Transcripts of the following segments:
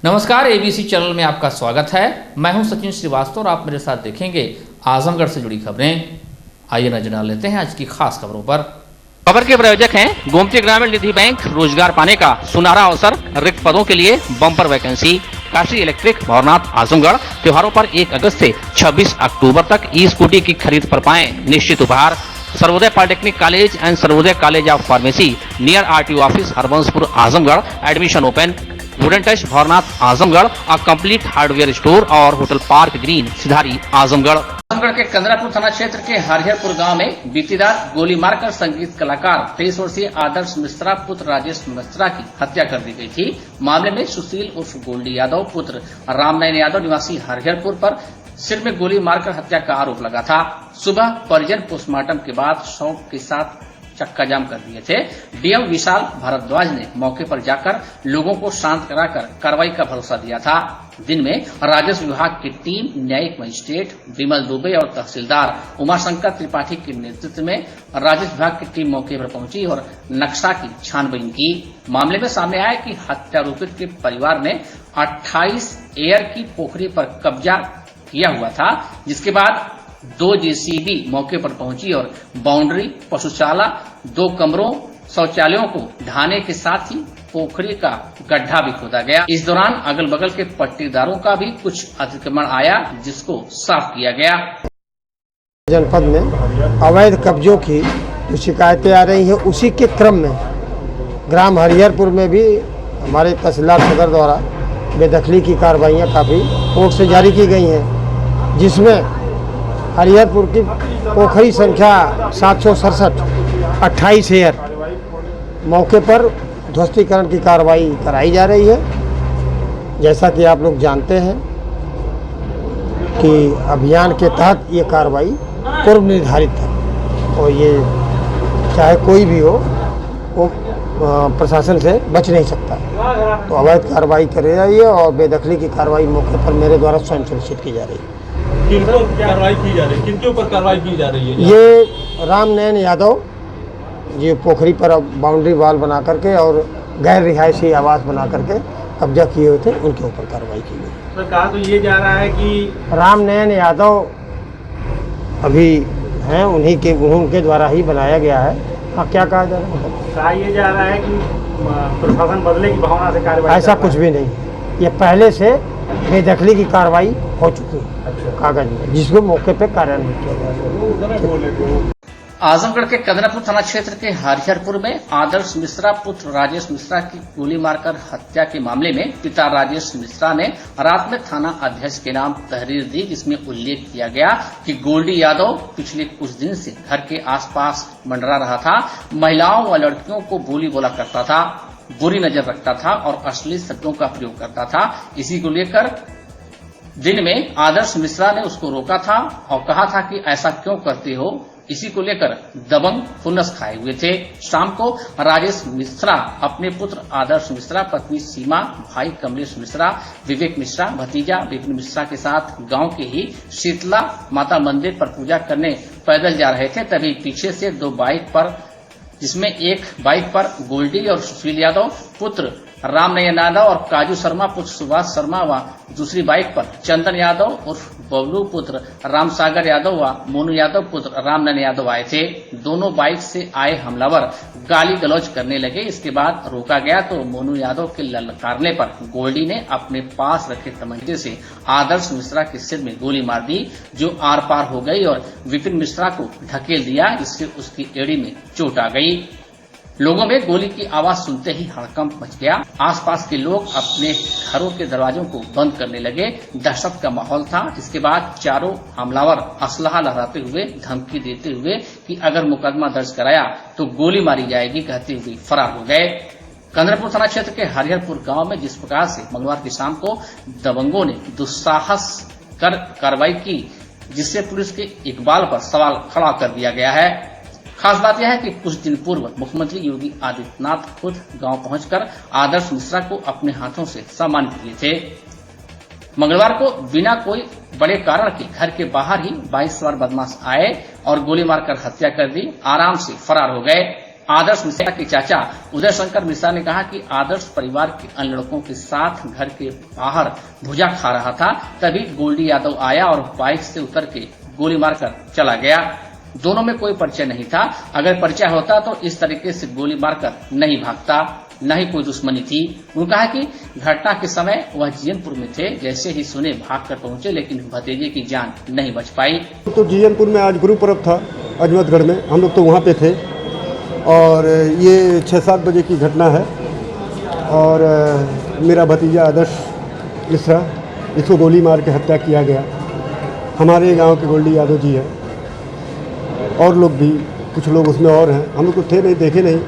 नमस्कार, ABC channel में आपका स्वागत है। मैं हूं सचिन श्रीवास्तव और आप मेरे साथ देखेंगे आजमगढ़ से जुड़ी खबरें। आइए नजर डाल लेते हैं आज की खास खबरों पर। खबर के प्रायोजक हैं गोमती ग्रामीण निधि बैंक। रोजगार पाने का सुनहरा अवसर, रिक्त पदों के लिए bumper vacancy. Kashi electric Bhavnath Azamgarh. त्योहारों पर 1 अगस्त से 26 अक्टूबर तक ई स्कूटी की खरीद पर पाएं निश्चित उपहार। Sarvodaya polytechnic college and Sarvodaya college of pharmacy near RTO office Harbanspur Azamgarh. Admission open. Wooden touch Bhavnath Azamgarh, a complete hardware store और hotel park green Sidhari Azamgarh. Azamgarh के कंदरापुर थाना क्षेत्र के हरिहरपुर गांव में बीती रात गोली मारकर संगीत कलाकार 23 वर्षीय आदर्श मिश्रा पुत्र राजेश मिश्रा की हत्या कर दी गई थी। मामले में सुशील उर्फ गोल्डी यादव पुत्र रामनयन यादव निवासी हरिहरपुर पर सिर में गोली मारकर हत्या का आरोप लगा था। सुबह परिजन पोस्टमार्टम के बाद शव के साथ चक्का जाम कर दिए थे। डीएम विशाल भारद्वाज ने मौके पर जाकर लोगों को शांत कराकर कार्रवाई का भरोसा दिया था। दिन में राजस्व विभाग की टीम, न्यायिक मजिस्ट्रेट विमल दुबे और तहसीलदार उमाशंकर त्रिपाठी के नेतृत्व में राजस्व विभाग की टीम मौके पर पहुंची और नक्शा की छानबीन की। मामले में सामने आया कि हत्यारोपित के परिवार ने 28 एयर की पोखरी पर कब्जा किया हुआ था, जिसके बाद 2 जेसीबी मौके पर पहुंची और बाउंड्री, पशुशाला, 2 कमरों, शौचालयों को ढाने के साथ ही पोखरी का गड्ढा भी खोदा गया। इस दौरान अगल बगल के पट्टीदारों का भी कुछ अतिक्रमण आया, जिसको साफ किया गया। जनपद में अवैध कब्जों की जो शिकायतें आ रही हैं, उसी के क्रम में ग्राम हरिहरपुर में भी हमारे तहसीलदार सदर द्वारा बेदखली की कार्रवाइयाँ काफ़ी कोर्ट से जारी की गई हैं, जिसमें हरिहरपुर की पोखरी संख्या 767 28 एयर मौके पर ध्वस्तीकरण की कार्रवाई कराई जा रही है। जैसा कि आप लोग जानते हैं कि अभियान के तहत ये कार्रवाई पूर्व निर्धारित है और ये चाहे कोई भी हो वो प्रशासन से बच नहीं सकता। तो अवैध कार्रवाई कर रही है और बेदखली की कार्रवाई मौके पर मेरे द्वारा स्वयं सुनिश्चित की जा रही है। किन पर कार्रवाई की जा रही है? किनके ऊपर कार्रवाई की जा रही है? ये रामनयन यादव जी पोखरी पर बाउंड्री वॉल बना करके और गैर रिहायशी आवास बना करके कब्जा किए हुए थे, उनके ऊपर कार्रवाई की गई। तो कहा तो ये जा रहा है कि रामनयन यादव अभी हैं, उनके द्वारा ही बनाया गया है। हाँ, क्या कहा जा रहा है? कहा ये जा रहा है कि प्रशासन बदले की भावना से कार्रवाई। ऐसा कुछ भी नहीं, ये पहले से बेदखली की कार्रवाई हो चुकी है। अच्छा। कागज में जिसको मौके पे कार्यान्वित किया गया। आजमगढ़ के कंदरापुर थाना क्षेत्र के हरिहरपुर में आदर्श मिश्रा पुत्र राजेश मिश्रा की गोली मारकर हत्या के मामले में पिता राजेश मिश्रा ने रात में थाना अध्यक्ष के नाम तहरीर दी, जिसमें उल्लेख किया गया कि गोल्डी यादव पिछले कुछ दिन से घर के आसपास मंडरा रहा था, महिलाओं व लड़कियों को बोली बोला करता था, बुरी नजर रखता था और अश्लील शब्दों का प्रयोग करता था। इसी को लेकर दिन में आदर्श मिश्रा ने उसको रोका था और कहा था कि ऐसा क्यों करते हो। इसी को लेकर दबंग फुन्नस खाए हुए थे। शाम को राजेश मिश्रा अपने पुत्र आदर्श मिश्रा, पत्नी सीमा, भाई कमलेश मिश्रा, विवेक मिश्रा, भतीजा विपिन मिश्रा के साथ गांव के ही शीतला माता मंदिर पर पूजा करने पैदल जा रहे थे। तभी पीछे से 2 बाइक पर, जिसमें एक बाइक पर गोल्डी और सुशील यादव पुत्र रामनयन यादव और काजू शर्मा पुत्र सुभाष शर्मा व दूसरी बाइक पर चंदन यादव उर्फ बबलू पुत्र रामसागर यादव व मोनू यादव पुत्र रामनयन यादव आए थे। दोनों बाइक से आए हमलावर गाली गलौज करने लगे। इसके बाद रोका गया तो मोनू यादव के ललकारने पर गोल्डी ने अपने पास रखे तमंचे से आदर्श मिश्रा के सिर में गोली मार दी, जो आर पार हो गई और विपिन मिश्रा को ढकेल दिया, जिससे उसकी एड़ी में चोट आ गई। लोगों में गोली की आवाज सुनते ही हड़कंप मच गया। आसपास के लोग अपने घरों के दरवाजों को बंद करने लगे। दहशत का माहौल था। इसके बाद चारों हमलावर असलहा लहराते हुए, धमकी देते हुए कि अगर मुकदमा दर्ज कराया तो गोली मारी जाएगी कहते हुए फरार हो गए। कंदरापुर थाना क्षेत्र के हरिहरपुर गांव में जिस प्रकार से मंगलवार की शाम को दबंगों ने दुस्साहस कर कार्रवाई की, जिससे पुलिस के इकबाल पर सवाल खड़ा कर दिया गया है। खास बात यह है कि कुछ दिन पूर्व मुख्यमंत्री योगी आदित्यनाथ खुद गांव पहुंचकर आदर्श मिश्रा को अपने हाथों से सम्मानित किए थे। मंगलवार को बिना कोई बड़े कारण के घर के बाहर ही 22 सवार बदमाश आए और गोली मारकर हत्या कर दी, आराम से फरार हो गए। आदर्श मिश्रा के चाचा उदय शंकर मिश्रा ने कहा कि आदर्श परिवार के अन्य लड़कों के साथ घर के बाहर भुजा खा रहा था, तभी गोल्डी यादव आया और बाइक से उतर के गोली मारकर चला गया। दोनों में कोई परिचय नहीं था, अगर परिचय होता तो इस तरीके से गोली मारकर नहीं भागता, न ही कोई दुश्मनी थी। उन्होंने कहा कि घटना के समय वह जीयनपुर में थे, जैसे ही सुने भागकर पहुंचे, लेकिन भतीजे की जान नहीं बच पाई। तो जीयनपुर में आज गुरु पर्व था अजमतगढ़ में, हम लोग तो वहाँ पे थे और ये 6-7 बजे की घटना है और मेरा भतीजा आदर्श मिश्रा, इसको गोली मार के हत्या किया गया। हमारे गांव के गोल्डी यादव जी हैं और लोग भी, कुछ लोग उसमें और हैं, हम लोग तो थे नहीं, देखे नहीं।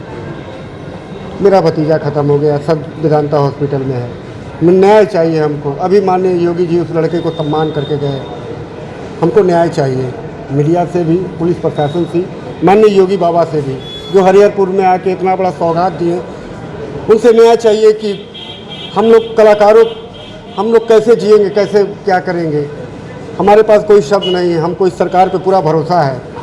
मेरा भतीजा ख़त्म हो गया, सब वेदांता हॉस्पिटल में है। न्याय चाहिए हमको। अभी माननीय योगी जी उस लड़के को सम्मान करके गए, हमको न्याय चाहिए मीडिया से भी, पुलिस प्रशासन से, माननीय योगी बाबा से भी, जो हरिहरपुर में आके इतना बड़ा सौगात दिए, उनसे न्याय चाहिए कि हम लोग कलाकारों, हम लोग कैसे जिएंगे, कैसे क्या करेंगे। हमारे पास कोई शब्द नहीं है, हमको इस सरकार पे पूरा भरोसा है।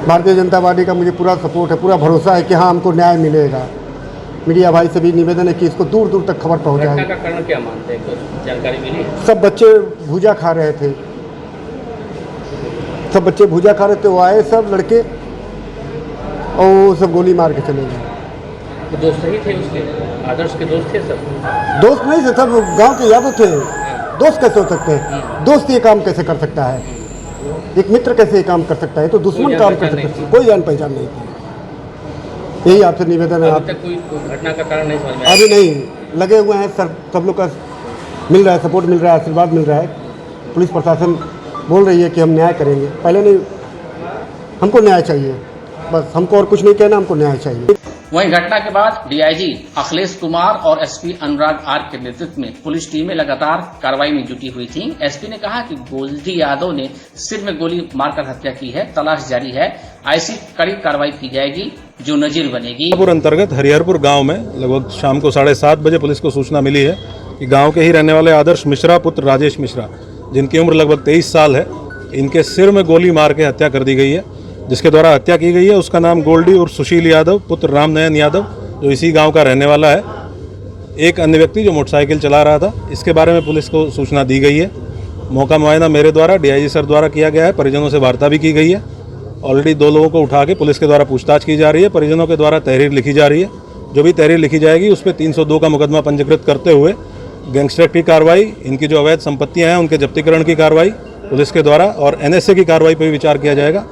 भारतीय जनता पार्टी का मुझे पूरा सपोर्ट है, पूरा भरोसा है कि हाँ हमको न्याय मिलेगा। मीडिया भाई से भी निवेदन है कि इसको दूर दूर तक खबर पहुँचाए। घटना का कारण क्या मानते हैं, कुछ जानकारी मिली? सब बच्चे भुजा खा रहे थे, सब बच्चे भुजा खा रहे थे, वो आए सब लड़के और वो सब गोली मार के चले गए। तो दोस्त ही थे उसके, आदर्श के दोस्त थे सब? दोस्त नहीं थे, सब गांव के यादव थे। दोस्त कैसे हो सकते हैं? दोस्त ये काम कैसे कर सकता है? एक मित्र कैसे ये काम कर सकता है? तो दुश्मन काम कर सकता है। कोई जान पहचान नहीं थी। यही आपसे निवेदन है। अभी तक कोई घटना का कारण नहीं समझ में आया? अभी नहीं, लगे हुए हैं सर, सब लोग का मिल रहा है, सपोर्ट मिल रहा है, आशीर्वाद मिल रहा है। पुलिस प्रशासन बोल रही है कि हम न्याय करेंगे। पहले नहीं, हमको न्याय चाहिए, बस हमको और कुछ नहीं कहना, हमको न्याय चाहिए। वहीं घटना के बाद डीआईजी अखिलेश कुमार और एसपी अनुराग आर के नेतृत्व में पुलिस टीमें लगातार कार्रवाई में जुटी हुई थी। एसपी ने कहा कि गोल्डी यादव ने सिर में गोली मारकर हत्या की है, तलाश जारी है, ऐसी कड़ी कार्रवाई की जाएगी जो नजीर बनेगी। अंतर्गत हरिहरपुर गांव में लगभग शाम को 7:30 बजे पुलिस को सूचना मिली है कि गांव के ही रहने वाले आदर्श मिश्रा पुत्र राजेश मिश्रा, जिनकी उम्र लगभग 23 साल है, इनके सिर में गोली मार के हत्या कर दी गई है। जिसके द्वारा हत्या की गई है उसका नाम गोल्डी और सुशील यादव पुत्र रामनयन यादव, जो इसी गांव का रहने वाला है। एक अन्य व्यक्ति जो मोटरसाइकिल चला रहा था, इसके बारे में पुलिस को सूचना दी गई है। मौका मुआयना मेरे द्वारा, डीआईजी सर द्वारा किया गया है। परिजनों से वार्ता भी की गई है। ऑलरेडी 2 लोगों को उठा के पुलिस के द्वारा पूछताछ की जा रही है। परिजनों के द्वारा तहरीर लिखी जा रही है। जो भी तहरीर लिखी जाएगी उस पर 302 का मुकदमा पंजीकृत करते हुए गैंगस्टर की कार्रवाई, इनकी जो अवैध संपत्तियाँ हैं उनके जब्तीकरण की कार्रवाई पुलिस के द्वारा और एनएसए की कार्रवाई पर भी विचार किया जाएगा।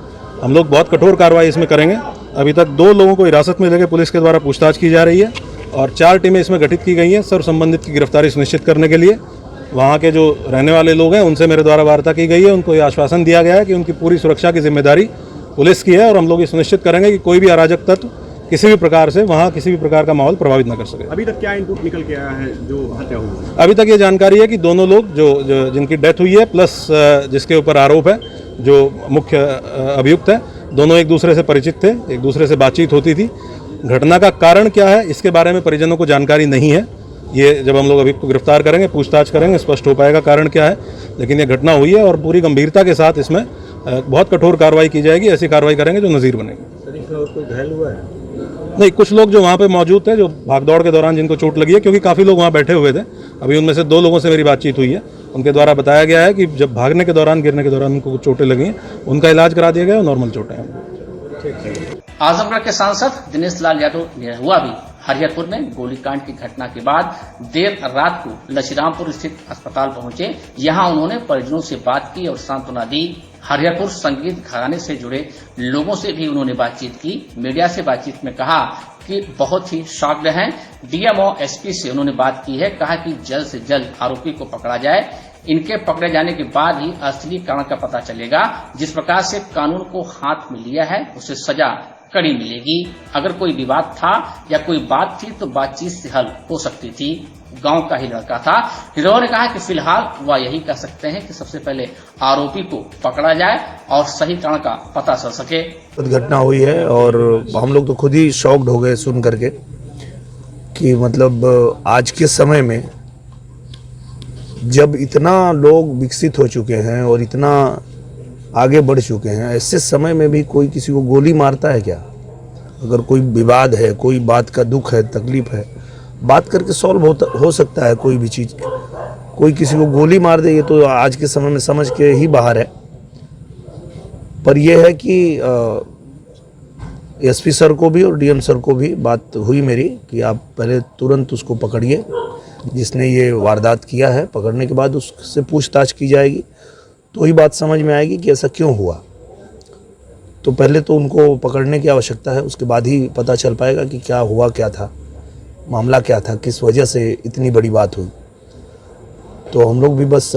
हम लोग बहुत कठोर कार्रवाई इसमें करेंगे। अभी तक 2 लोगों को हिरासत में लेकर पुलिस के द्वारा पूछताछ की जा रही है और 4 टीमें इसमें गठित की गई हैं सर्व संबंधित की गिरफ्तारी सुनिश्चित करने के लिए। वहाँ के जो रहने वाले लोग हैं उनसे मेरे द्वारा वार्ता की गई है। उनको ये आश्वासन दिया गया है कि उनकी पूरी सुरक्षा की जिम्मेदारी पुलिस की है और हम लोग ये सुनिश्चित करेंगे कि कोई भी अराजक तत्व किसी भी प्रकार से वहाँ किसी भी प्रकार का माहौल प्रभावित न कर सके। अभी तक क्या इनपुट निकल के आया है जो हत्या हुई? अभी तक ये जानकारी है कि दोनों लोग जो जिनकी डेथ हुई है प्लस जिसके ऊपर आरोप है, जो मुख्य अभियुक्त है, दोनों एक दूसरे से परिचित थे, एक दूसरे से बातचीत होती थी। घटना का कारण क्या है इसके बारे में परिजनों को जानकारी नहीं है। ये जब हम लोग अभियुक्त को गिरफ्तार करेंगे, पूछताछ करेंगे, स्पष्ट हो पाएगा कारण क्या है। लेकिन ये घटना हुई है और पूरी गंभीरता के साथ इसमें बहुत कठोर कार्रवाई की जाएगी। ऐसी कार्रवाई करेंगे जो नज़ीर बनेगी। सर, इसमें और कोई घायल हुआ है? नहीं, कुछ लोग जो वहाँ पे मौजूद थे, जो भागदौड़ के दौरान जिनको चोट लगी है, क्योंकि काफ़ी लोग वहाँ बैठे हुए थे। अभी उनमें से 2 लोगों से मेरी बातचीत हुई है। उनके द्वारा बताया गया है कि जब भागने के दौरान, गिरने के दौरान उनको चोटें लगी हैं, उनका इलाज करा दिया गया और नॉर्मल चोटें हैं। आजमगढ़ के सांसद दिनेश लाल यादव निरहुआ भी हरिहरपुर में गोलीकांड की घटना के बाद देर रात को लछीरामपुर स्थित अस्पताल पहुंचे। यहां उन्होंने परिजनों से बात की और सांत्वना दी। हरिहरपुर संगीत घराने से जुड़े लोगों से भी उन्होंने बातचीत की। मीडिया से बातचीत में कहा कि बहुत ही शॉक्ड हैं। डीएमओ एसपी से उन्होंने बात की है, कहा कि जल्द से जल्द आरोपी को पकड़ा जाए। इनके पकड़े जाने के बाद ही असली कारण का पता चलेगा। जिस प्रकार से कानून को हाथ में लिया है उसे सजा कड़ी मिलेगी। अगर कोई विवाद था या कोई बात थी तो बातचीत से हल हो सकती थी। गांव का ही लड़का था। निरहुआ ने कहा कि फिलहाल वह यही कह सकते हैं कि सबसे पहले आरोपी को पकड़ा जाए और सही कारण का पता चल सके। घटना हुई है और हम लोग तो खुद ही शॉक्ड हो गए सुन करके कि मतलब आज के समय में जब इतना लोग विकसित हो चुके हैं और इतना आगे बढ़ चुके हैं, ऐसे समय में भी कोई किसी को गोली मारता है क्या? अगर कोई विवाद है, कोई बात का दुख है, तकलीफ है, बात करके सॉल्व हो सकता है कोई भी चीज़। कोई किसी को गोली मार दे, ये तो आज के समय में समझ के ही बाहर है। पर यह है कि एसपी सर को भी और डीएम सर को भी बात हुई मेरी कि आप पहले तुरंत उसको पकड़िए जिसने ये वारदात किया है। पकड़ने के बाद उससे पूछताछ की जाएगी तो ही बात समझ में आएगी कि ऐसा क्यों हुआ। तो पहले तो उनको पकड़ने की आवश्यकता है, उसके बाद ही पता चल पाएगा कि क्या हुआ, क्या था, मामला क्या था, किस वजह से इतनी बड़ी बात हुई। तो हम लोग भी बस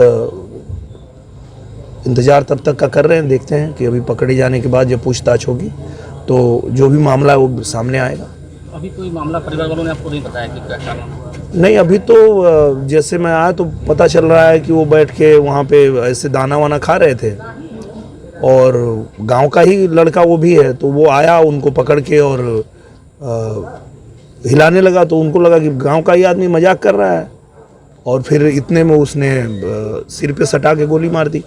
इंतज़ार तब तक का कर रहे हैं, देखते हैं कि अभी पकड़े जाने के बाद जब पूछताछ होगी तो जो भी मामला है वो सामने आएगा। अभी कोई मामला परिवार वालों ने आपको नहीं बताया कि क्या कारण हुआ? नहीं, अभी तो जैसे मैं आया तो पता चल रहा है कि वो बैठ के वहाँ पे ऐसे दाना वाना खा रहे थे और गांव का ही लड़का वो भी है, तो वो आया उनको पकड़ के और हिलाने लगा। तो उनको लगा कि गांव का ही आदमी मजाक कर रहा है और फिर इतने में उसने सिर पे सटा के गोली मार दी।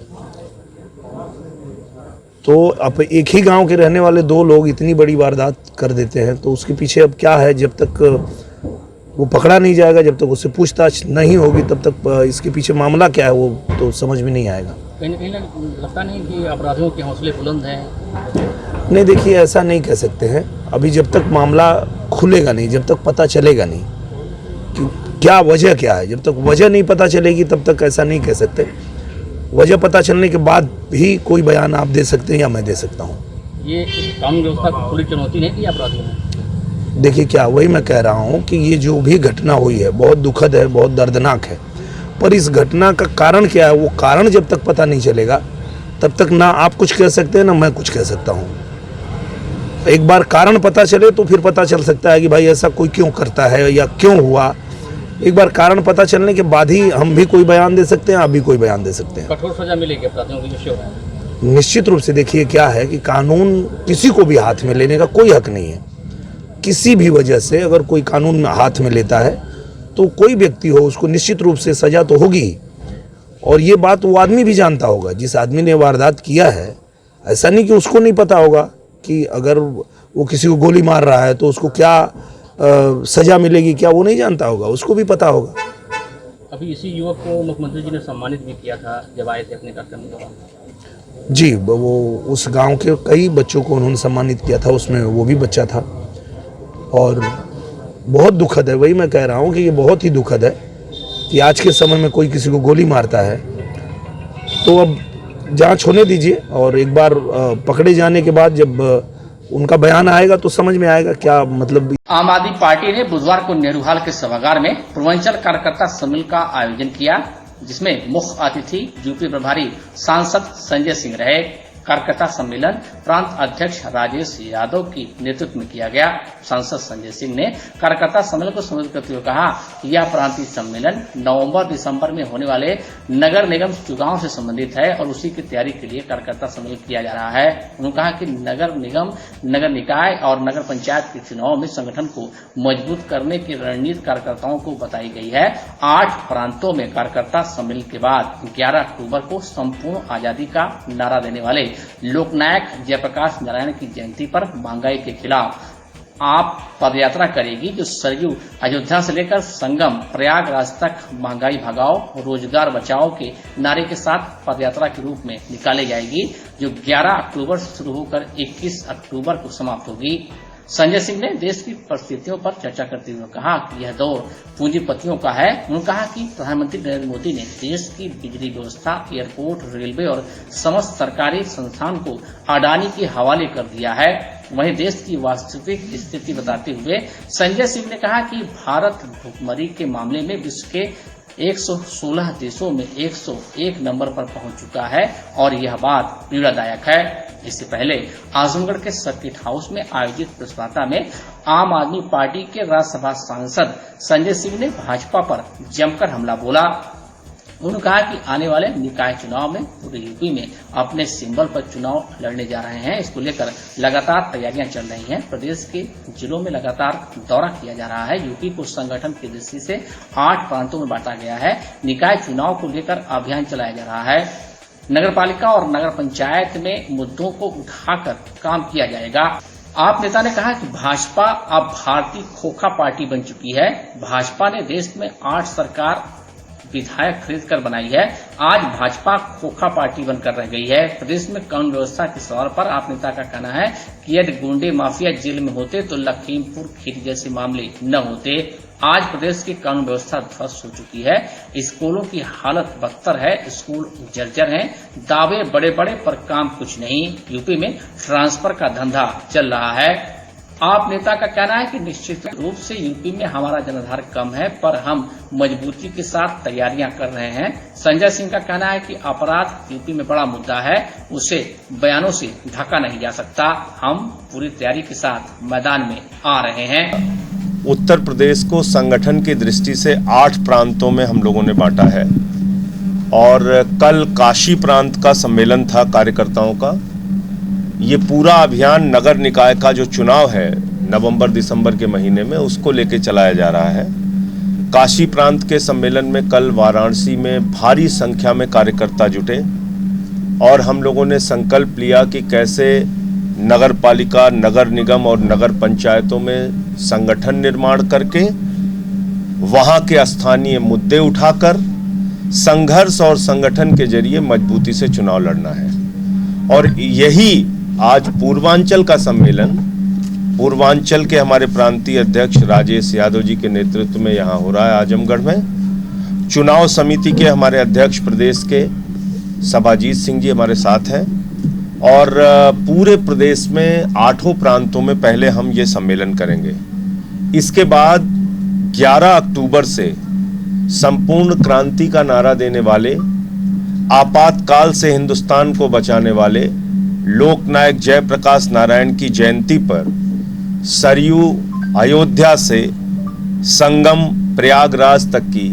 तो अब एक ही गांव के रहने वाले दो लोग इतनी बड़ी वारदात कर देते हैं, तो उसके पीछे अब क्या है, जब तक वो पकड़ा नहीं जाएगा, जब तक उससे पूछताछ नहीं होगी, तब तक इसके पीछे मामला क्या है वो तो समझ में नहीं आएगा। कहीं ना कहीं लगता नहीं कि अपराधियों के हौसले बुलंद हैं? नहीं, देखिए ऐसा नहीं कह सकते हैं। अभी जब तक मामला खुलेगा नहीं, जब तक पता चलेगा नहीं कि क्या वजह क्या है, जब तक वजह नहीं पता चलेगी तब तक ऐसा नहीं कह सकते। वजह पता चलने के बाद भी कोई बयान आप दे सकते हैं या मैं दे सकता हूँ। ये कानून व्यवस्था को खुली चुनौती नहीं दी अपराधियों ने? देखिए क्या, वही मैं कह रहा हूँ कि ये जो भी घटना हुई है बहुत दुखद है, बहुत दर्दनाक है, पर इस घटना का कारण क्या है, वो कारण जब तक पता नहीं चलेगा तब तक ना आप कुछ कह सकते हैं ना मैं कुछ कह सकता हूँ। एक बार कारण पता चले तो फिर पता चल सकता है कि भाई ऐसा कोई क्यों करता है या क्यों हुआ। एक बार कारण पता चलने के बाद ही हम भी कोई बयान दे सकते हैं, आप भी कोई बयान दे सकते हैं। कठोर सजा मिलेगी अपराधियों की विषय में? निश्चित रूप से। देखिए क्या है कि कानून किसी को भी हाथ में लेने का कोई हक नहीं है। किसी भी वजह से अगर कोई कानून में हाथ में लेता है तो कोई व्यक्ति हो उसको निश्चित रूप से सजा तो होगी। और ये बात वो आदमी भी जानता होगा जिस आदमी ने वारदात किया है। ऐसा नहीं कि उसको नहीं पता होगा कि अगर वो किसी को गोली मार रहा है तो उसको क्या सजा मिलेगी, क्या वो नहीं जानता होगा, उसको भी पता होगा। अभी इसी युवक को मुख्यमंत्री जी ने सम्मानित भी किया था जब आए थे अपने कार्यक्रम के दौरान। जी, वो उस गांव के कई बच्चों को उन्होंने सम्मानित किया था, उसमें वो भी बच्चा था। और बहुत दुखद है, वही मैं कह रहा हूँ कि ये बहुत ही दुखद है कि आज के समय में कोई किसी को गोली मारता है। तो अब जांच होने दीजिए और एक बार पकड़े जाने के बाद जब उनका बयान आएगा तो समझ में आएगा क्या मतलब। आम आदमी पार्टी ने बुधवार को नेहरू के सभागार में पूर्वांचल कार्यकर्ता सम्मेलन का आयोजन किया, जिसमें मुख्य अतिथि यूपी प्रभारी सांसद संजय सिंह रहे। कार्यकर्ता सम्मेलन प्रांत अध्यक्ष राजेश यादव की नेतृत्व में किया गया। सांसद संजय सिंह ने कार्यकर्ता सम्मेलन को संबोधित करते हुए कहा कि यह प्रांतीय सम्मेलन नवंबर-दिसंबर में होने वाले नगर निगम चुनाव से संबंधित है और उसी की तैयारी के लिए कार्यकर्ता सम्मेलन किया जा रहा है। उन्होंने कहा कि नगर निगम, नगर निकाय और नगर पंचायत के चुनाव में संगठन को मजबूत करने की रणनीति कार्यकर्ताओं को बताई गई है। 8 प्रांतों में कार्यकर्ता सम्मेलन के बाद 11 अक्टूबर को संपूर्ण आजादी का नारा देने वाले लोकनायक जयप्रकाश नारायण की जयंती पर महंगाई के खिलाफ आप पदयात्रा करेगी, जो सरयू अयोध्या से लेकर संगम प्रयागराज तक महंगाई भगाओ, रोजगार बचाओ के नारे के साथ पदयात्रा के रूप में निकाली जाएगी, जो 11 अक्टूबर से शुरू होकर 21 अक्टूबर को समाप्त होगी। संजय सिंह ने देश की परिस्थितियों पर चर्चा करते हुए कहा कि यह दौर पूंजीपतियों का है। उन्होंने कहा कि प्रधानमंत्री नरेंद्र मोदी ने देश की बिजली व्यवस्था, एयरपोर्ट, रेलवे और समस्त सरकारी संस्थान को अडानी के हवाले कर दिया है। वहीं देश की वास्तविक स्थिति बताते हुए संजय सिंह ने कहा कि भारत भुखमरी के मामले में विश्व के 116 देशों में 101 नंबर पर पहुंच चुका है और यह बात पीड़ादायक है। इससे पहले आजमगढ़ के सर्किट हाउस में आयोजित प्रेस वार्ता में आम आदमी पार्टी के राज्यसभा सांसद संजय सिंह ने भाजपा पर जमकर हमला बोला। उन्होंने कहा कि आने वाले निकाय चुनाव में पूरे यूपी में अपने सिंबल पर चुनाव लड़ने जा रहे हैं। इसको लेकर लगातार तैयारियां चल रही हैं। प्रदेश के जिलों में लगातार दौरा किया जा रहा है। यूपी को संगठन की दृष्टि से 8 प्रांतों में बांटा गया है। निकाय चुनाव को लेकर अभियान चलाया जा रहा है। नगर पालिका और नगर पंचायत में मुद्दों को उठाकर काम किया जाएगा। आप नेता ने कहा कि भाजपा अब भारतीय खोखा पार्टी बन चुकी है। भाजपा ने देश में 8 सरकार विधायक खरीद कर बनाई है। आज भाजपा खोखा पार्टी बनकर रह गई है। प्रदेश में कानून व्यवस्था के सवाल पर आप नेता का कहना है कि यदि गुंडे माफिया जेल में होते तो लखीमपुर खीरी जैसे मामले न होते। आज प्रदेश की कानून व्यवस्था ध्वस्त हो चुकी है। स्कूलों की हालत बदतर है, स्कूल जर्जर हैं, दावे बड़े बड़े पर काम कुछ नहीं। यूपी में ट्रांसफर का धंधा चल रहा है। आप नेता का कहना है कि निश्चित रूप से यूपी में हमारा जनाधार कम है, पर हम मजबूती के साथ तैयारियां कर रहे हैं। संजय सिंह का कहना है कि अपराध यूपी में बड़ा मुद्दा है, उसे बयानों से ढका नहीं जा सकता। हम पूरी तैयारी के साथ मैदान में आ रहे हैं। उत्तर प्रदेश को संगठन की दृष्टि से 8 प्रांतों में हम लोगों ने बांटा है और कल काशी प्रांत का सम्मेलन था कार्यकर्ताओं का। ये पूरा अभियान नगर निकाय का जो चुनाव है नवंबर दिसंबर के महीने में, उसको लेके चलाया जा रहा है। काशी प्रांत के सम्मेलन में कल वाराणसी में भारी संख्या में कार्यकर्ता जुटे और हम लोगों ने संकल्प लिया कि कैसे नगर पालिका, नगर निगम और नगर पंचायतों में संगठन निर्माण करके वहां के स्थानीय मुद्दे उठाकर संघर्ष और संगठन के जरिए मजबूती से चुनाव लड़ना है। और यही आज पूर्वांचल का सम्मेलन, पूर्वांचल के हमारे प्रांतीय अध्यक्ष राजेश यादव जी के नेतृत्व में यहाँ हो रहा है आजमगढ़ में। चुनाव समिति के हमारे अध्यक्ष प्रदेश के सभाजीत सिंह जी हमारे साथ हैं और पूरे प्रदेश में 8 प्रांतों में पहले हम ये सम्मेलन करेंगे। इसके बाद 11 अक्टूबर से संपूर्ण क्रांति का नारा देने वाले, आपातकाल से हिंदुस्तान को बचाने वाले लोकनायक जयप्रकाश नारायण की जयंती पर सरयू अयोध्या से संगम प्रयागराज तक की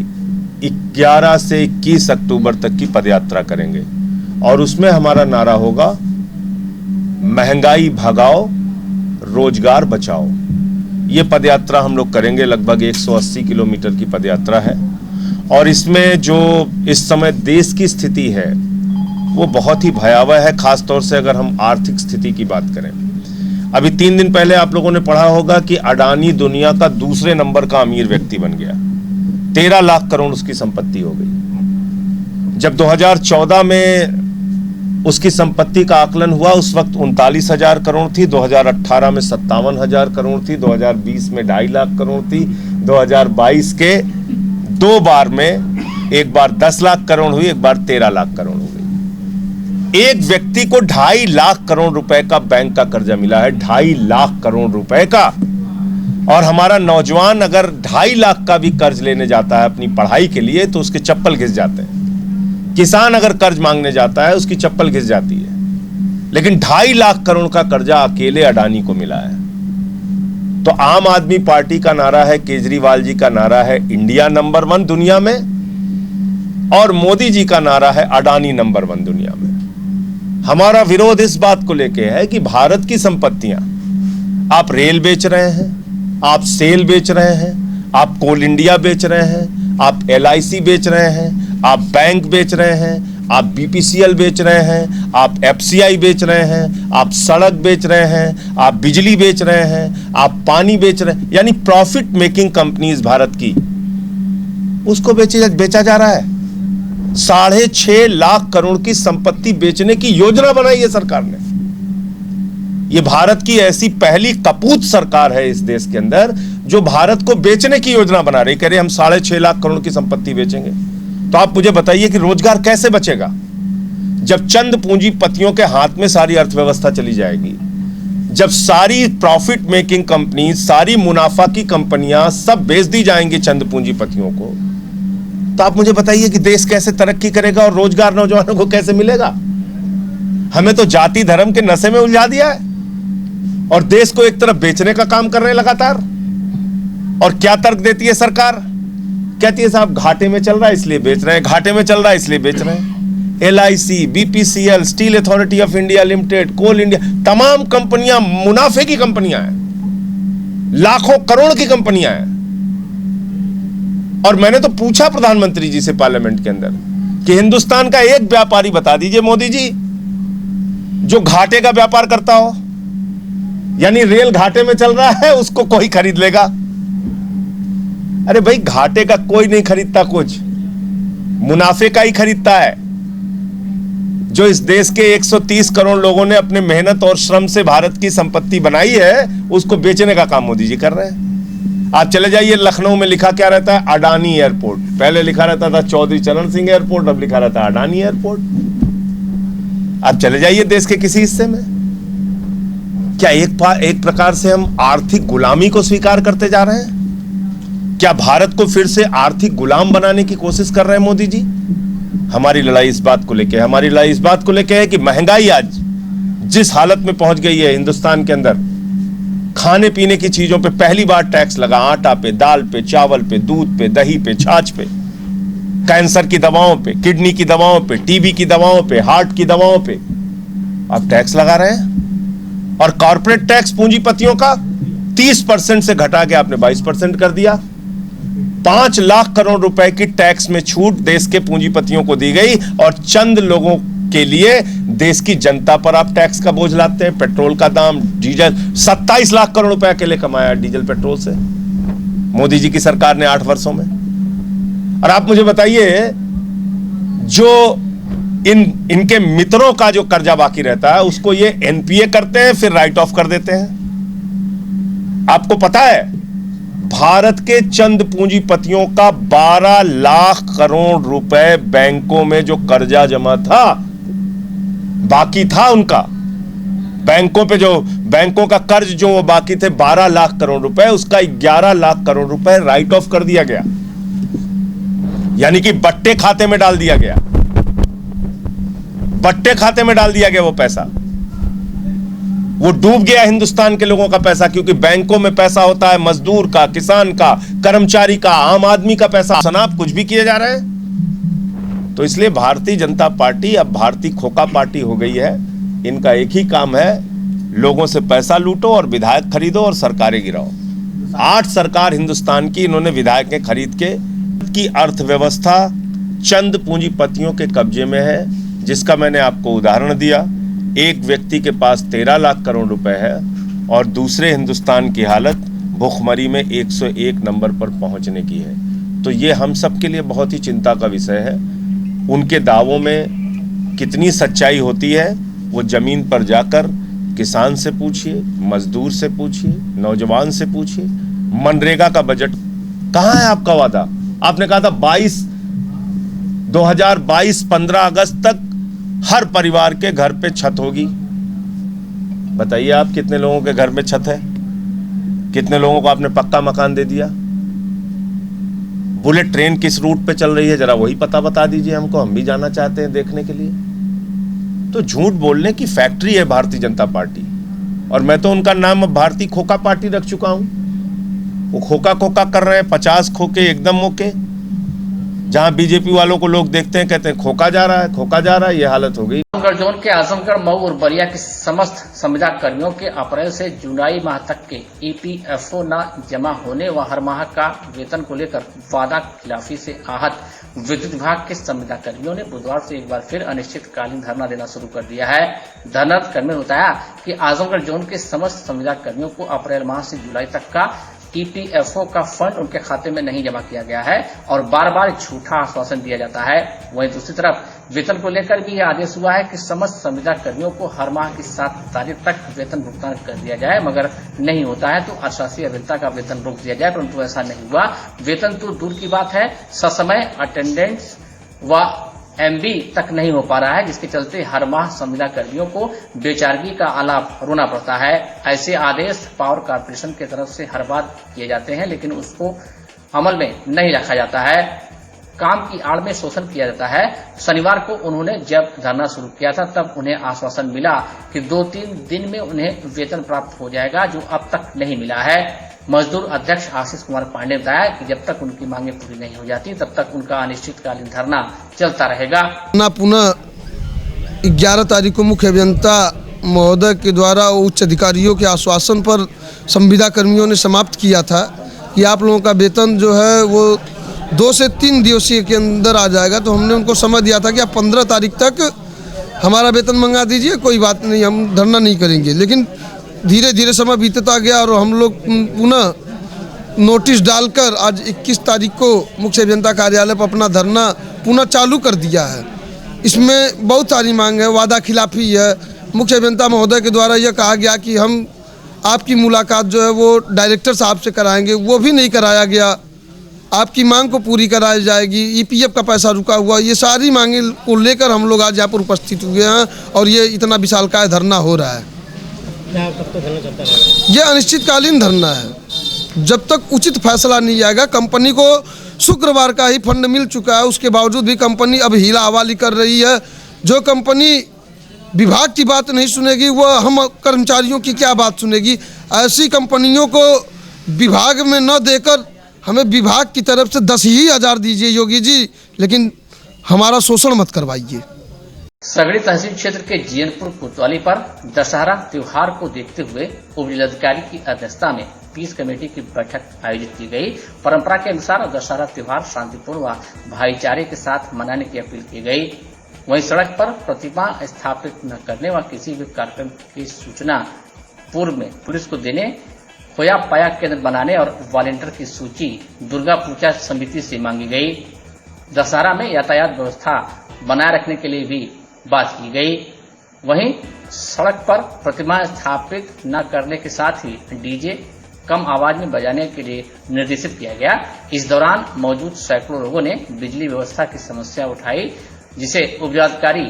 11 से 21 अक्टूबर तक की पदयात्रा करेंगे और उसमें हमारा नारा होगा महंगाई भगाओ, रोजगार बचाओ। ये पदयात्रा हम लोग करेंगे, लगभग 180 किलोमीटर की पदयात्रा है और इसमें जो इस समय देश की स्थिति है वो बहुत ही भयावह है, खासतौर से अगर हम आर्थिक स्थिति की बात करें। अभी 3 दिन पहले आप लोगों ने पढ़ा होगा कि अडानी दुनिया का दूसरे नंबर का अमीर व्यक्ति बन गया। 13 लाख करोड़ उसकी संपत्ति हो गई। जब 2014 में उसकी संपत्ति का आकलन हुआ उस वक्त 39,000 करोड़ थी, 2018 में 57,000 करोड़ थी, 2020 में 2.5 लाख करोड़ थी, 2022 के 2 बार में एक बार 10 लाख करोड़ हुई, एक बार 13 लाख करोड़ हो गई। एक व्यक्ति को 2.5 लाख करोड़ रुपए का बैंक का कर्जा मिला है, 2.5 लाख करोड़ रुपए का। और हमारा नौजवान अगर 2.5 लाख का भी कर्ज लेने जाता है अपनी पढ़ाई के लिए तो उसके चप्पल घिस जाते हैं। किसान अगर कर्ज मांगने जाता है उसकी चप्पल घिस जाती है। लेकिन 2.5 लाख करोड़ का कर्जा अकेले अडानी को मिला है। तो आम आदमी पार्टी का नारा है, केजरीवाल जी का नारा है इंडिया नंबर 1 दुनिया में, और मोदी जी का नारा है अडानी नंबर 1 दुनिया में। हमारा विरोध इस बात को लेके है कि भारत की संपत्तियां, आप रेल बेच रहे हैं, आप सेल बेच रहे हैं, आप कोल इंडिया बेच रहे हैं, आप LIC बेच रहे हैं, आप बैंक बेच रहे हैं, आप BPCL बेच रहे हैं, आप FCI बेच रहे हैं, आप सड़क बेच रहे हैं, आप बिजली बेच रहे हैं, आप पानी बेच रहे हैं। यानी प्रॉफिट मेकिंग कंपनीज भारत की, उसको बेचा जा रहा है। 6.5 लाख करोड़ की संपत्ति बेचने की योजना बनाई है सरकार ने। ये भारत की ऐसी पहली कपूत सरकार है इस देश के अंदर जो भारत को बेचने की योजना बना रही। कह रहे हम 6.5 लाख करोड़ की संपत्ति बेचेंगे। तो आप मुझे बताइए कि रोजगार कैसे बचेगा जब चंद पूंजीपतियों के हाथ में सारी अर्थव्यवस्था चली जाएगी, जब सारी प्रॉफिट मेकिंग कंपनी, सारी मुनाफा की कंपनियां सब बेच दी जाएंगी चंद पूंजीपतियों को। तो आप मुझे बताइए कि देश कैसे तरक्की करेगा और रोजगार नौजवानों को कैसे मिलेगा। हमें तो जाति धर्म के नशे में उलझा दिया है और देश को एक तरफ बेचने का काम कर रहे हैं लगातार। और क्या तर्क देती है सरकार? कहती है साहब घाटे में चल रहा है इसलिए बेच रहे हैं, घाटे में चल रहा है इसलिए बेच रहे हैं। LIC, BPCL, steel authority of India limited, coal India, तमाम कंपनियां मुनाफे की कंपनियां हैं, लाखों करोड़ की कंपनियां हैं। और मैंने तो पूछा प्रधानमंत्री जी से पार्लियामेंट के अंदर कि हिंदुस्तान का एक व्यापारी बता दीजिए मोदी जी जो घाटे का व्यापार करता हो। यानी रेल घाटे में चल रहा है, उसको कोई खरीद लेगा। अरे भाई, घाटे का कोई नहीं खरीदता, कुछ मुनाफे का ही खरीदता है। जो इस देश के 130 करोड़ लोगों ने अपने मेहनत और श्रम से भारत की संपत्ति बनाई है, उसको बेचने का काम मोदी जी कर रहे हैं। आप चले जाइए, लखनऊ में लिखा क्या रहता है? अडानी एयरपोर्ट। पहले लिखा रहता था चौधरी चरण सिंह एयरपोर्ट, अब लिखा रहता है अडानी एयरपोर्ट। आप चले जाइए देश के किसी हिस्से में, क्या एक प्रकार से हम आर्थिक गुलामी को स्वीकार करते जा रहे हैं? क्या भारत को फिर से आर्थिक गुलाम बनाने की कोशिश कर रहे हैं मोदी जी? हमारी लड़ाई इस बात को लेकर, हमारी लड़ाई इस बात को लेकर है कि महंगाई आज जिस हालत में पहुंच गई है हिंदुस्तान के अंदर, खाने पीने की चीजों पे पहली बार टैक्स लगा, आटा पे, दाल पे, चावल पे, दूध पे, दही पे, छाछ पे, कैंसर की दवाओं पे, किडनी की दवाओं पे, टीबी की दवाओं पे, हार्ट की दवाओं पे आप टैक्स लगा रहे हैं। और कॉर्पोरेट टैक्स पूंजीपतियों का 30% से घटा के आपने 22% कर दिया। 5 लाख करोड़ रुपए की टैक्स में छूट देश के पूंजीपतियों को दी गई और चंद लोगों के लिए देश की जनता पर आप टैक्स का बोझ लाते हैं। पेट्रोल का दाम, डीजल, 27 लाख करोड़ रुपए अकेले कमाया डीजल पेट्रोल से मोदी जी की सरकार ने 8 वर्षों में। और आप मुझे बताइए, जो इनके मित्रों का जो कर्जा बाकी रहता है उसको ये एनपीए करते हैं, फिर राइट ऑफ कर देते हैं। आपको पता है, भारत के चंद पूंजीपतियों का 12 लाख करोड़ रुपए बैंकों में जो कर्जा जमा था, बाकी था उनका, बैंकों पे जो बैंकों का कर्ज जो वो बाकी थे 12 लाख करोड़ रुपए, उसका 11 लाख करोड़ रुपए राइट ऑफ कर दिया गया, यानी कि बट्टे खाते में डाल दिया गया, बट्टे खाते में डाल दिया गया। वो पैसा वो डूब गया हिंदुस्तान के लोगों का पैसा, क्योंकि बैंकों में पैसा होता है मजदूर का, किसान का, कर्मचारी का, आम आदमी का पैसा। सनाप कुछ भी किए जा रहे हैं। तो इसलिए भारतीय जनता पार्टी अब भारतीय खोखा पार्टी हो गई है। इनका एक ही काम है, लोगों से पैसा लूटो और विधायक खरीदो और सरकारें गिराओ। 8 सरकार हिंदुस्तान की इन्होंने विधायकें खरीद के, की अर्थव्यवस्था चंद पूंजीपतियों के कब्जे में है, जिसका मैंने आपको उदाहरण दिया। एक व्यक्ति के पास 13 लाख करोड़ रुपए है और दूसरे हिंदुस्तान की हालत भुखमरी में 101 नंबर पर पहुंचने की है। तो ये हम सब के लिए बहुत ही चिंता का विषय है। उनके दावों में कितनी सच्चाई होती है वो जमीन पर जाकर किसान से पूछिए, मजदूर से पूछिए, नौजवान से पूछिए। मनरेगा का बजट कहाँ है आपका वादा? आपने कहा था 2022 15 अगस्त तक हर परिवार के घर पे छत होगी। बताइए आप, कितने लोगों के घर में छत है? कितने लोगों को आपने पक्का मकान दे दिया? बुलेट ट्रेन किस रूट पे चल रही है जरा वही पता बता दीजिए हमको, हम भी जाना चाहते हैं देखने के लिए। तो झूठ बोलने की फैक्ट्री है भारतीय जनता पार्टी, और मैं तो उनका नाम अब भारतीय खोखा पार्टी रख चुका हूं। वो खोखा खोखा कर रहे हैं, 50 खोखे एकदम मौके। जहां बीजेपी वालों को लोग देखते हैं कहते हैं खोखा जा रहा है, खोखा जा रहा है। ये हालत हो गई। आजमगढ़ जोन के आजमगढ़, मऊ और बलिया के समस्त संविदा कर्मियों के अप्रैल से जुलाई माह तक के ईपीएफओ न जमा होने व हर माह का वेतन को लेकर वादा खिलाफी से आहत विद्युत विभाग के संविदा कर्मियों ने बुधवार से एक बार फिर अनिश्चितकालीन धरना देना शुरू कर दिया है। धरना कर्मियों ने बताया कि आजमगढ़ जोन के समस्त संविदा कर्मियों को अप्रैल माह से जुलाई तक का ईपीएफओ का फंड उनके खाते में नहीं जमा किया गया है और बार बार झूठा आश्वासन दिया जाता है। वहीं दूसरी तरफ वेतन को लेकर भी यह आदेश हुआ है कि समस्त संविदा कर्मियों को हर माह की 7 तारीख तक वेतन भुगतान कर दिया जाए, मगर नहीं होता है तो अशासकीय अभियंता का वेतन रोक दिया जाए, परंतु ऐसा नहीं हुआ। वेतन तो दूर की बात है, ससमय अटेंडेंस व एमबी तक नहीं हो पा रहा है, जिसके चलते हर माह संविदा कर्मियों को बेचारगी का आलाप रोना पड़ता है। ऐसे आदेश पावर कॉर्पोरेशन की तरफ से हर बार किए जाते हैं, लेकिन उसको अमल में नहीं रखा जाता है। काम की आड़ में शोषण किया जाता है। शनिवार को उन्होंने जब धरना शुरू किया था तब उन्हें आश्वासन मिला कि 2-3 दिन में उन्हें वेतन प्राप्त हो जाएगा, जो अब तक नहीं मिला है। मजदूर अध्यक्ष आशीष कुमार पांडे ने बताया कि जब तक उनकी मांगे पूरी नहीं हो जाती तब तक उनका अनिश्चितकालीन धरना चलता रहेगा। पुनः 11 तारीख को मुख्य अभियंता महोदय के द्वारा उच्च अधिकारियों के आश्वासन पर संविदा कर्मियों ने समाप्त किया था कि आप लोगों का वेतन जो है वो 2 से 3 दिवसीय के अंदर आ जाएगा। तो हमने उनको समय दिया था कि आप 15 तारीख तक हमारा वेतन मंगा दीजिए, कोई बात नहीं, हम धरना नहीं करेंगे। लेकिन धीरे धीरे समय बीतता गया और हम लोग पुनः नोटिस डालकर आज 21 तारीख को मुख्य अभियंता कार्यालय पर अपना धरना पुनः चालू कर दिया है। इसमें बहुत सारी मांग है, वादा खिलाफी है। मुख्य अभियंता महोदय के द्वारा यह कहा गया कि हम आपकी मुलाकात जो है वो डायरेक्टर साहब से कराएंगे, वो भी नहीं कराया गया। आपकी मांग को पूरी कराई जाएगी, ईपीएफ का पैसा रुका हुआ, ये सारी मांगे को लेकर हम लोग आज यहाँ पर उपस्थित हुए हैं और ये इतना विशालकाय धरना हो रहा है। ये अनिश्चितकालीन धरना है, जब तक उचित फैसला नहीं आएगा। कंपनी को शुक्रवार का ही फंड मिल चुका है, उसके बावजूद भी कंपनी अब हीला हवाली कर रही है। जो कंपनी विभाग की बात नहीं सुनेगी वह हम कर्मचारियों की क्या बात सुनेगी। ऐसी कंपनियों को विभाग में न देकर हमें विभाग की तरफ से 10,000 दीजिए योगी जी, लेकिन हमारा शोषण मत करवाइए। सगड़ी तहसील क्षेत्र के जीयनपुर कोतवाली पर दशहरा त्योहार को देखते हुए उप जिलाधिकारी की अध्यक्षता में पीस कमेटी की बैठक आयोजित की गई। परंपरा के अनुसार दशहरा त्योहार शांतिपूर्ण व भाईचारे के साथ मनाने की अपील की गई। वहीं सड़क पर प्रतिमा स्थापित न करने व किसी भी कार्यक्रम की सूचना पूर्व में पुलिस को देने, खोया पाया केंद्र बनाने और वॉलेंटियर की सूची दुर्गा पूजा समिति से मांगी गई। दशहरा में यातायात व्यवस्था बनाए रखने के लिए भी बात की गई। वहीं सड़क पर प्रतिमा स्थापित न करने के साथ ही डीजे कम आवाज में बजाने के लिए निर्देशित किया गया। इस दौरान मौजूद सैकड़ों लोगों ने बिजली व्यवस्था की समस्या उठाई, जिसे उपजिलाधिकारी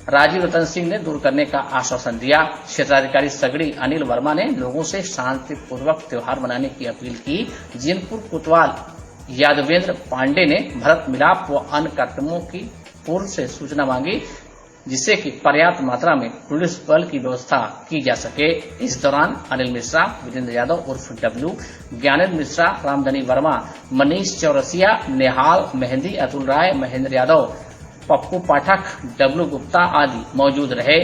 राजीव रतन सिंह ने दूर करने का आश्वासन दिया। क्षेत्राधिकारी सगड़ी अनिल वर्मा ने लोगों से शांतिपूर्वक त्योहार मनाने की अपील की। जीयनपुर कोतवाल यादवेंद्र पांडे ने भरत मिलाप व अन्य कार्यक्रमों की पूर्व से सूचना मांगी, जिससे कि पर्याप्त मात्रा में पुलिस बल की व्यवस्था की जा सके। इस दौरान अनिल मिश्रा, वीरेंद्र यादव उर्फ डब्लू, ज्ञानेंद्र मिश्रा, रामधनी वर्मा, मनीष चौरसिया, नेहाल मेहंदी, अतुल राय, महेंद्र यादव, पप्पू पाठक, डब्लू गुप्ता आदि मौजूद रहे।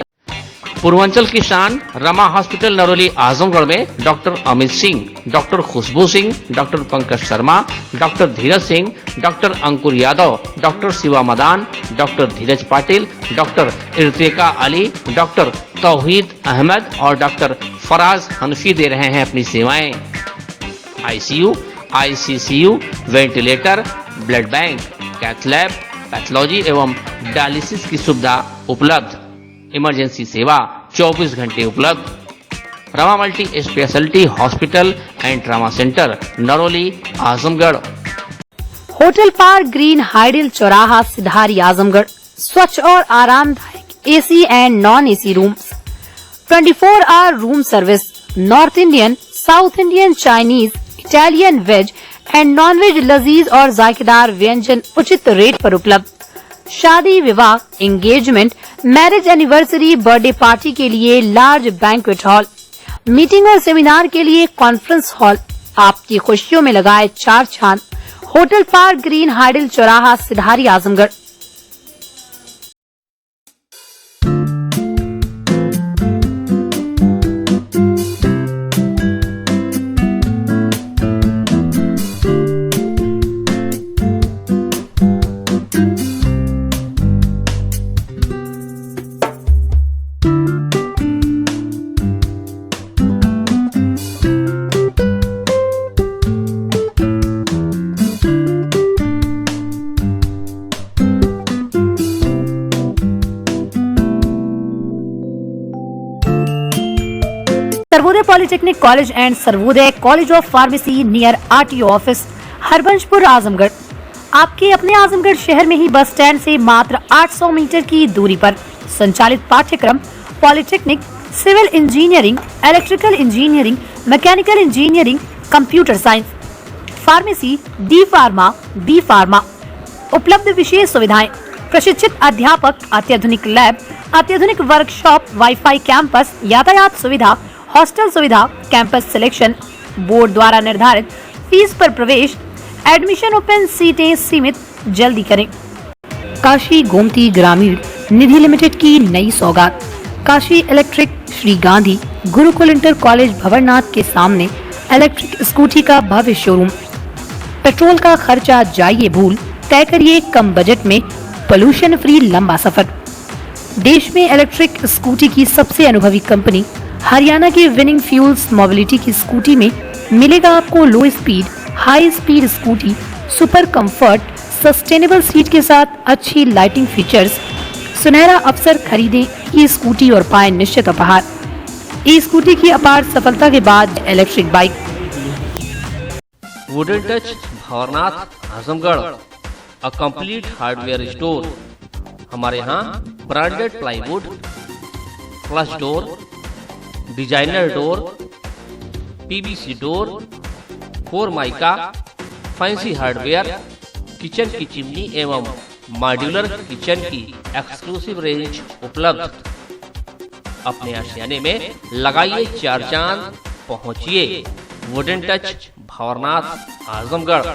पूर्वांचल की शान रमा हॉस्पिटल नरोली आजमगढ़ में डॉक्टर अमित सिंह, डॉक्टर खुशबू Singh, doctor Pankaj Sharma, doctor Dheeraj Singh, doctor अंकुर यादव, डॉक्टर शिवा मदान, डॉक्टर धीरज पाटिल, डॉक्टर इर्तिका अली, डॉक्टर तौहीद अहमद और डॉक्टर फराज हनफी दे रहे हैं अपनी सेवाएं। ICU, ICCU, ventilator, blood bank, cath lab, pathology एवं डायलिसिस की सुविधा उपलब्ध। इमरजेंसी सेवा 24 घंटे उपलब्ध। Rama multi speciality hospital and trauma centre Naroli Azamgarh. Hotel park green hydel चौराहा सिधारी आजमगढ़। स्वच्छ और आरामदायक AC and non AC rooms, 24 hour room service, north Indian, south Indian, Chinese, Italian, veg and non veg लजीज और जायकेदार व्यंजन उचित रेट पर उपलब्ध। शादी, विवाह, engagement, marriage anniversary, birthday party के लिए लार्ज बैंक्वेट हॉल, मीटिंग और सेमिनार के लिए कॉन्फ्रेंस हॉल। आपकी खुशियों में लगाए 4 चांद। होटल पार्क ग्रीन हाइडल चौराहा Sidhari Azamgarh. Sarvodaya polytechnic college and Sarvodaya college of pharmacy near RTO office, Harbanshpur, Azamgarh. आपके अपने आजमगढ़ शहर में ही बस स्टैंड से मात्र 800 मीटर की दूरी पर संचालित पाठ्यक्रम polytechnic, civil engineering, electrical engineering, mechanical engineering, computer science, pharmacy, D pharma, B pharma. उपलब्ध विशेष सुविधाएं: प्रशिक्षित अध्यापक, अत्याधुनिक लैब, अत्याधुनिक वर्कशॉप, वाईफाई कैंपस, यातायात सुविधा, हॉस्टल सुविधा, कैंपस सिलेक्शन, बोर्ड द्वारा निर्धारित फीस पर प्रवेश, एडमिशन ओपन, सीटें सीमित, जल्दी करें। काशी गोमती ग्रामीण निधि लिमिटेड की नई सौगात। Kashi electric, Shri Gandhi Gurukul inter college Bhawarnath के सामने इलेक्ट्रिक स्कूटी का भव्य शोरूम। पेट्रोल का खर्चा जाइए भूल, तय करिए कम बजट में पोल्यूशन फ्री लंबा सफर। देश में इलेक्ट्रिक स्कूटी की सबसे अनुभवी कंपनी हरियाणा की विनिंग फ्यूल्स मोबिलिटी की स्कूटी में मिलेगा आपको लो speed, high speed scooty, super comfort, sustainable seat के साथ अच्छी लाइटिंग फीचर्स। सुनहरा अवसर, खरीदें ई स्कूटी और पाएं निश्चित उपहार। ई स्कूटी की अपार सफलता के बाद electric bike. Wooden touch Bhanwarnath Azamgarh, a complete hardware store. हमारे यहाँ branded plywood, flush door, designer door, PVC door, formica, fancy hardware, kitchen की चिमनी एवं मॉड्यूलर किचन की एक्सक्लूसिव रेंज उपलब्ध। अपने आशियाने में लगाइए 4 चांद, पहुंचिए वुडन टच भंवरनाथ आजमगढ़।